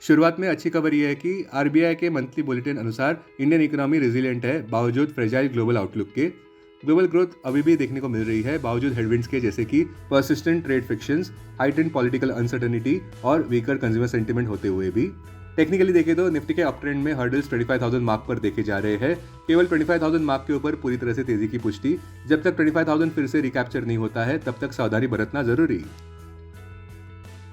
शुरुआत में अच्छी खबर यह है कि आरबीआई के मंथली बुलेटिन अनुसार इंडियन इकोनॉमी रेजिलिएंट है बावजूद फ्रेजाइल ग्लोबल आउटलुक के। ग्लोबल ग्रोथ अभी भी देखने को मिल रही है बावजूद हेडविंड्स के, जैसे कि persistent trade frictions, heightened political uncertainty और वीकर कंज्यूमर सेंटिमेंट होते हुए भी। टेक्निकली देखें तो निफ्टी के अप ट्रेंड में हर्डल्स 25,000 मार्क पर देखे जा रहे हैं। केवल 25,000 मार्क के ऊपर पूरी तरह से तेजी की पुष्टि। जब तक 25,000 फिर से रिकैप्चर नहीं होता है तब तक सावधानी बरतना जरूरी।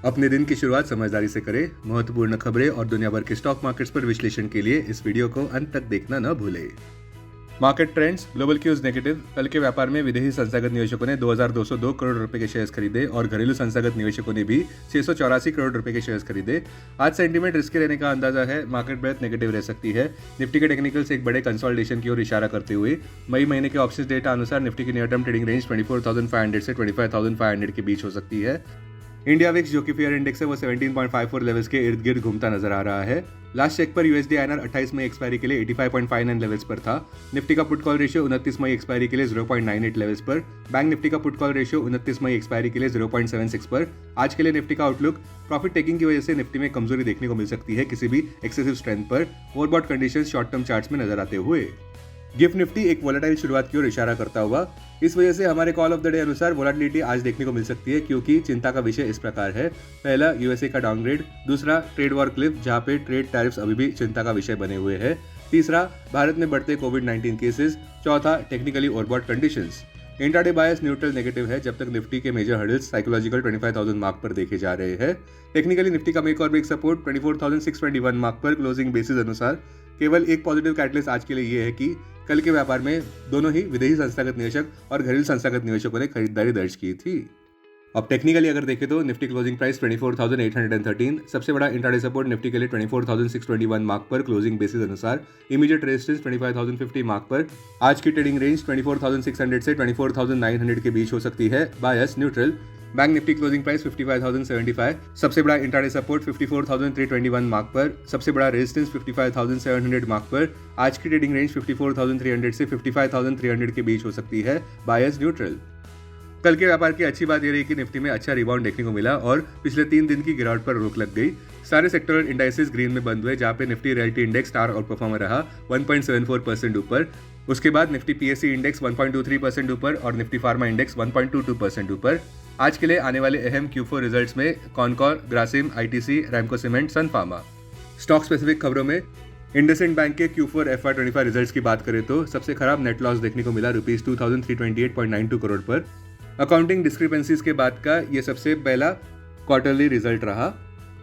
अपने दिन की शुरुआत समझदारी से करें। महत्वपूर्ण खबरें और दुनिया भर के स्टॉक मार्केट्स पर विश्लेषण के लिए इस वीडियो को अंत तक देखना न भूलें। Market trends. Global cues negative. कल के व्यापार में विदेशी संस्थागत निवेशकों ने 2,202 करोड़ रुपए के शेयर्स खरीदे और घरेलू संस्थागत निवेशकों ने भी 684 करोड़ रुपए के शेयर्स खरीदे। आज सेंटीमेंट रिस्की रहने का अंदाजा है। मार्केट ब्रेथ नेगेटिव रह सकती है। निफ्टी के टेक्निकल्स एक बड़े कंसोलिडेशन की ओर इशारा करते हुए मई महीने के ऑप्शंस डेटा अनुसार निफ्टी की नियर टर्म ट्रेडिंग रेंज 24,500 से 25,500 के बीच हो सकती है। इंडिया विक्स जो कि फेयर इंडेक्स है वो 17.54 लेवल्स के इर्द गिर्द घूमता नजर आ रहा है। लास्ट चेक पर यूएसडी आईएनआर 28 मई एक्सपायरी के लिए 85.59 लेवल्स पर था। निफ्टी का put call ratio 29 May expiry के लिए 0.98 लेवल्स पर। बैंक निफ्टी का put call ratio 29 May expiry के लिए 0.76 पर। आज के लिए निफ्टी का आउटलुक। प्रॉफिट टेकिंग की वजह से निफ्टी में कमजोरी देखने को मिल सकती है किसी भी एक्सेसिव स्ट्रेंथ पर। Overbought conditions short term charts में नजर आते हुए गिफ्ट निफ्टी एक वोलेटाइल शुरुआत की ओर इशारा करता हुआ। इस वजह से हमारे कॉल ऑफ द डे अनुसार वोलेटिलिटी आज देखने को मिल सकती है, क्योंकि चिंता का विषय इस प्रकार है। पहला, यूएसए का डाउनग्रेड। दूसरा, ट्रेड वॉर क्लिफ जहां पे ट्रेड टैरिफ्स अभी भी चिंता का विषय बने हुए हैं। तीसरा, भारत में बढ़ते कोविड-19 केसेस। चौथा, टेक्निकली ओवरबॉट कंडीशंस। इंट्राडे बायस न्यूट्रल नेगेटिव है जब तक निफ्टी के मेजर हर्डल्स साइकोलॉजिकल 25,000 मार्क पर देखे जा रहे हैं। टेक्निकली निफ्टी का मेक और ब्रेक सपोर्ट 24,621 मार्क पर क्लोजिंग बेसिस अनुसार। केवल एक पॉजिटिव कैटलिस्ट आज के लिए ये है कि कल के व्यापार में दोनों ही विदेशी संस्थागत निवेशक और घरेलू संस्थागत निवेशकों ने खरीदारी दर्ज की थी। अब टेक्निकली अगर देखें तो निफ्टी क्लोजिंग प्राइस 24,813। सबसे बड़ा इंट्राडे सपोर्ट निफ्टी के लिए 24,621 मार्क पर क्लोजिंग बेसिस अनुसार। इमीडिएट रेजिस्टेंस 25,050 मार्क पर। आज की ट्रेडिंग रेंज 24,600 से 24,900 के बीच हो सकती है। Bias neutral. Bank Nifty closing price 55,075। सबसे बड़ा इंट्राडे सपोर्ट 54,321 मार्क पर। सबसे बड़ा रेजिस्टेंस 55,700 मार्क पर। आज की ट्रेडिंग रेंज 54,300 से 55,300 के बीच हो सकती है। Bias neutral. कल के व्यापार की अच्छी बात यह रही कि निफ्टी में अच्छा रिबाउंड देखने को मिला और पिछले 3 दिन की गिरावट पर रोक लग गई। सारे सेक्टरल इंडाइसेस ग्रीन में बंद हुए, जहां पे Nifty realty index star out performer रहा 1.74% ऊपर। उसके बाद निफ्टी पीएससी इंडेक्स 1.23% ऊपर और निफ्टी फार्मा इंडेक्स 1.22% ऊपर। आज के लिए आने वाले अहम Q4 रिजल्ट्स में कॉनकॉर, ग्रासिम, आईटीसी, रैमको सीमेंट, सन फार्मा। स्टॉक स्पेसिफिक खबरों में इंडसइंड बैंक के Q4 FY25 रिजल्ट्स की बात करें तो सबसे खराब नेट लॉस देखने को मिला ₹2,328.92 करोड़ पर। अकाउंटिंग डिस्क्रिपेंसीज के बाद का ये सबसे पहला क्वार्टरली रिजल्ट रहा।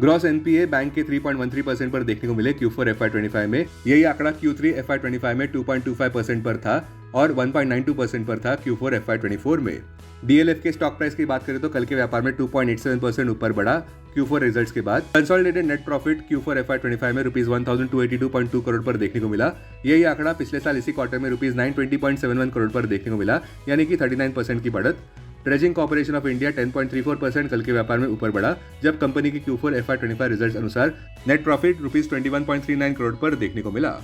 ग्रॉस एनपीए बैंक के 3.13% पर देखने को मिले Q4 FY25 में। यही आंकड़ा Q3 FY25 में 2.25% पर था और 1.92% पर था Q4 FY24 में। डीएलएफ के स्टॉक प्राइस की बात करें तो कल के व्यापार में 2.87% ऊपर बढ़ा Q4 रिजल्ट्स के बाद। Consolidated net profit Q4 FY25 में ₹1,282.2 करोड़ पर देखने को मिला। यही आंकड़ा पिछले साल इसी क्वार्टर में ₹920.71 करोड़ पर देखने को मिला, यानी कि 39% की बढ़त। ड्रेजिंग कॉर्पोरेशन ऑफ इंडिया 10.34% कल के व्यापार में ऊपर बढ़ा, जब कंपनी की Q4 FY25 रिजल्ट्स अनुसार नेट प्रॉफिट ₹21.39 करोड़ पर देखने को मिला।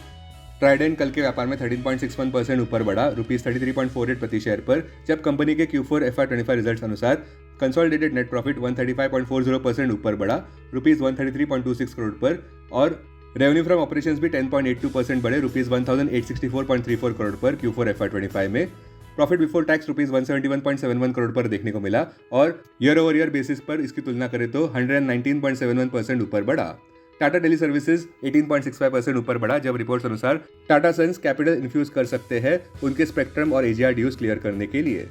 ट्राइडेंट कल के व्यापार में 13.61% ऊपर बढ़ा ₹33.48 प्रति शेयर पर, जब कंपनी के Q4 FY25 रिजल्ट्स अनुसार कंसोलिडेटेड नेट प्रॉफिट 135.40% ऊपर बढ़ा ₹133.26 करोड़ पर और रेवेन्यू फ्रॉम ऑपरेशंस भी 10.82% बढ़े ₹1,864.34 करोड़ पर Q4 FY25 में। प्रॉफिट बिफोर टैक्स ₹171.71 करोड़ पर देखने को मिला और ईयर ओवर ईयर बेसिस पर इसकी तुलना करें तो 119.71% ऊपर बढ़ा। टाटा टेली सर्विसेज 18.65% ऊपर बढ़ा, जब रिपोर्ट्स अनुसार टाटा सन्स कैपिटल इन्फ्यूज कर सकते हैं उनके स्पेक्ट्रम और एजीआर ड्यूज क्लियर करने के लिए।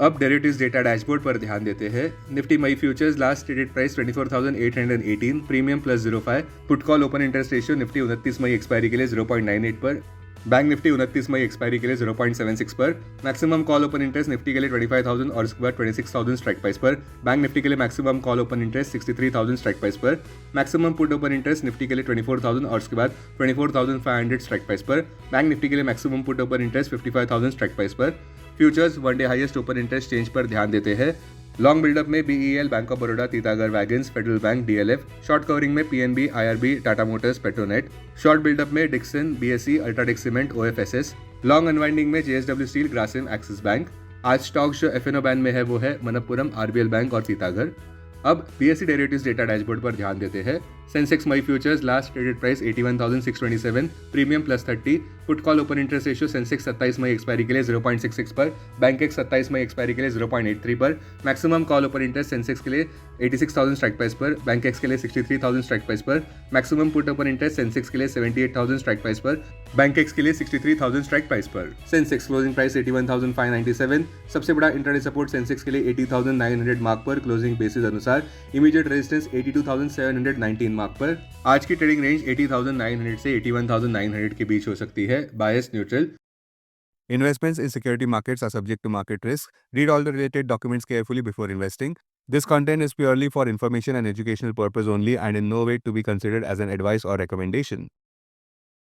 अब डेरिवेटिव्स डेटा डैशबोर्ड पर ध्यान देते हैं। Nifty May futures last traded price 24,818, premium +05। Put call open interest ratio Nifty 29 May expiry के लिए 0.98 पर। बैंक निफ्टी 29 मई एक्सपायरी के लिए 0.76 पर। Maximum call open interest Nifty के लिए 25,000 और उसके बाद 26,000 स्ट्राइक प्राइस पर। बैंक निफ्टी के लिए maximum call open interest 63,000 strike price पर। Maximum put open interest Nifty के लिए 24,000 और उसके बाद 24,500 स्ट्राइक प्राइस पर। बैंक निफ्टी के लिए maximum put open interest 55,000 strike price पर। Futures one day highest open interest change पर ध्यान देते हैं। लॉन्ग बिल्डअप में BEL, Bank of Baroda, Titagarh Wagons, Federal Bank, DLF. Short covering में PNB, IRB, Tata Motors, Petronet. Short buildup में Dixon, BSE, UltraTech Cement, OFSS. Long unwinding में JSW Steel, Grasim, Axis Bank. आज stock जो एफएनओ बैन में है वो है मनप्पुरम, आरबीएल बैंक और तीतागर। अब बीएसई डेरिवेटिव्स डेटा डैशबोर्ड पर ध्यान देते हैं। Sensex May futures last traded price 81,627, premium +30, put call open interest ratio Sensex 27 May expiry के लिए 0.66 पर, बैंक एक्स 27 मई एक्सपायरी के लिए 0.83 पर, maximum call open interest Sensex के लिए 86,000 स्ट्राइक प्राइस पर, बैंक एक्स के लिए 63,000 स्ट्राइक प्राइस पर, maximum put open interest Sensex के लिए 78,000 स्ट्राइक प्राइस पर, बैंक एक्स के लिए 63,000 स्ट्राइक प्राइस पर। सेंसेक्स क्लोजिंग प्राइस 81,597, सबसे बड़ा इंटरडे सपोर्ट सेंसेक्स के लिए 80,900 मार्क पर क्लोजिंग बेसिस अनुसार, इमीडिएट रेजिस्टेंस 82,719 मार्क पर। आज की ट्रेडिंग रेंज 80,900 से 81,900 के बीच हो सकती है। Bias neutral. Investments in security markets are subject to market risk. Read all the related documents carefully before investing. This content is purely for information and educational purpose only and in no way to be considered as an advice or recommendation.